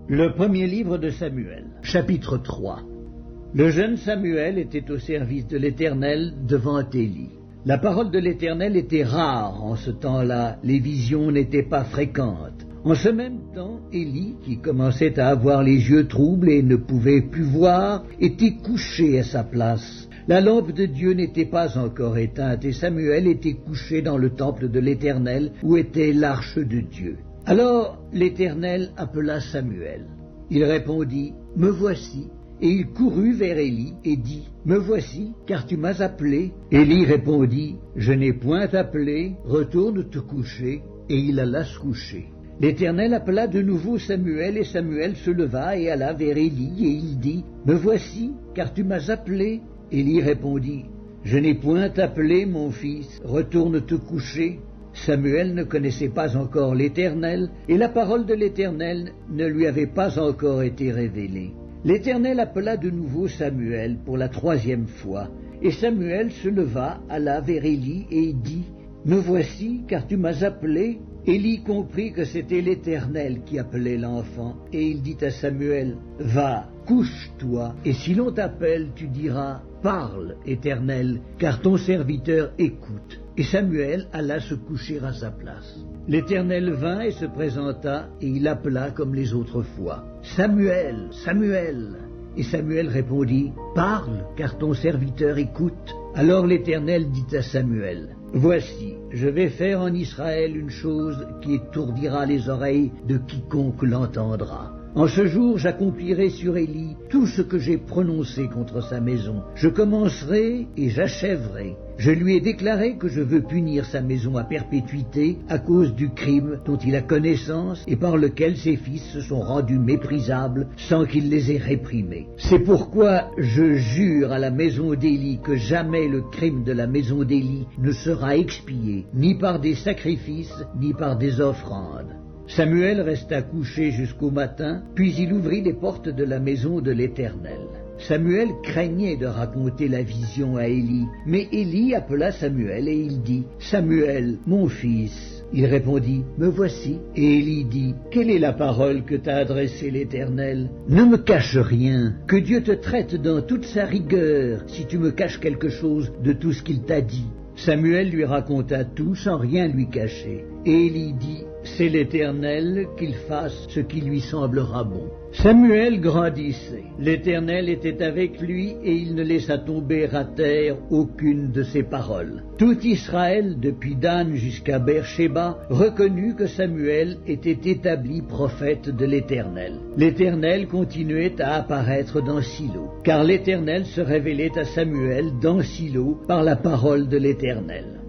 Le premier livre de Samuel, chapitre 3. Le jeune Samuel était au service de l'Éternel devant Élie. La parole de l'Éternel était rare en ce temps-là, les visions n'étaient pas fréquentes. En ce même temps, Élie, qui commençait à avoir les yeux troubles et ne pouvait plus voir, était couché à sa place. La lampe de Dieu n'était pas encore éteinte et Samuel était couché dans le temple de l'Éternel où était l'arche de Dieu. Alors l'Éternel appela Samuel. Il répondit, « Me voici ». Et il courut vers Élie et dit, « Me voici, car tu m'as appelé. » Élie répondit, « Je n'ai point appelé, retourne te coucher. » Et il alla se coucher. L'Éternel appela de nouveau Samuel, et Samuel se leva et alla vers Élie, et il dit, « Me voici, car tu m'as appelé. » Élie répondit, « Je n'ai point appelé, mon fils, retourne te coucher. » Samuel ne connaissait pas encore l'Éternel, et la parole de l'Éternel ne lui avait pas encore été révélée. L'Éternel appela de nouveau Samuel pour la troisième fois, et Samuel se leva, alla vers Élie et dit, « Me voici, car tu m'as appelé. » Élie comprit que c'était l'Éternel qui appelait l'enfant, et il dit à Samuel, « Va, couche-toi, et si l'on t'appelle, tu diras, « Parle, Éternel, car ton serviteur écoute. » Et Samuel alla se coucher à sa place. L'Éternel vint et se présenta, et il appela comme les autres fois, « Samuel, Samuel !» Et Samuel répondit, « Parle, car ton serviteur écoute. » Alors l'Éternel dit à Samuel, « Voici, je vais faire en Israël une chose qui étourdira les oreilles de quiconque l'entendra. En ce jour, j'accomplirai sur Élie tout ce que j'ai prononcé contre sa maison. Je commencerai et j'achèverai. Je lui ai déclaré que je veux punir sa maison à perpétuité à cause du crime dont il a connaissance et par lequel ses fils se sont rendus méprisables sans qu'il les ait réprimés. C'est pourquoi je jure à la maison d'Élie que jamais le crime de la maison d'Élie ne sera expié, ni par des sacrifices, ni par des offrandes. » Samuel resta couché jusqu'au matin, puis il ouvrit les portes de la maison de l'Éternel. Samuel craignait de raconter la vision à Élie, mais Élie appela Samuel et il dit, « Samuel, mon fils !» Il répondit, « Me voici. » Et Élie dit, « Quelle est la parole que t'a adressée l'Éternel ? Ne me cache rien, que Dieu te traite dans toute sa rigueur si tu me caches quelque chose de tout ce qu'il t'a dit. » Samuel lui raconta tout sans rien lui cacher. Et Élie dit, « C'est l'Éternel qu'il fasse ce qui lui semblera bon. » Samuel grandissait. L'Éternel était avec lui et il ne laissa tomber à terre aucune de ses paroles. Tout Israël, depuis Dan jusqu'à Beersheba, reconnut que Samuel était établi prophète de l'Éternel. L'Éternel continuait à apparaître dans Silo, car l'Éternel se révélait à Samuel dans Silo par la parole de l'Éternel.